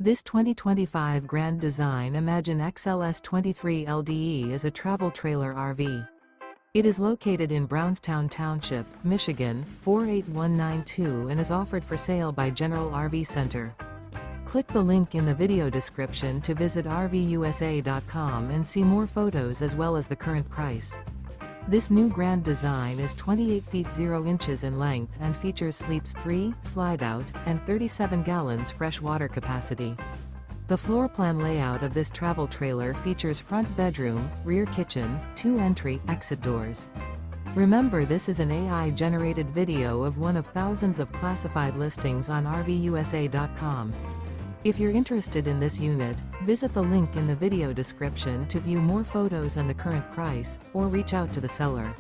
This 2025 Grand Design Imagine XLS 23 LDE is a travel trailer RV. It is located in Brownstown Township, Michigan, 48192 and is offered for sale by General RV Center. Click the link in the video description to visit RVUSA.com and see more photos as well as the current price. This new Grand Design is 28 feet 0 inches in length and features sleeps 3, Slideout, and 37 gallons fresh water capacity. The floor plan layout of this travel trailer features front bedroom, rear kitchen, 2 entry/exit doors. Remember, this is an AI-generated video of one of thousands of classified listings on RVUSA.com. If you're interested in this unit, visit the link in the video description to view more photos and the current price, or reach out to the seller.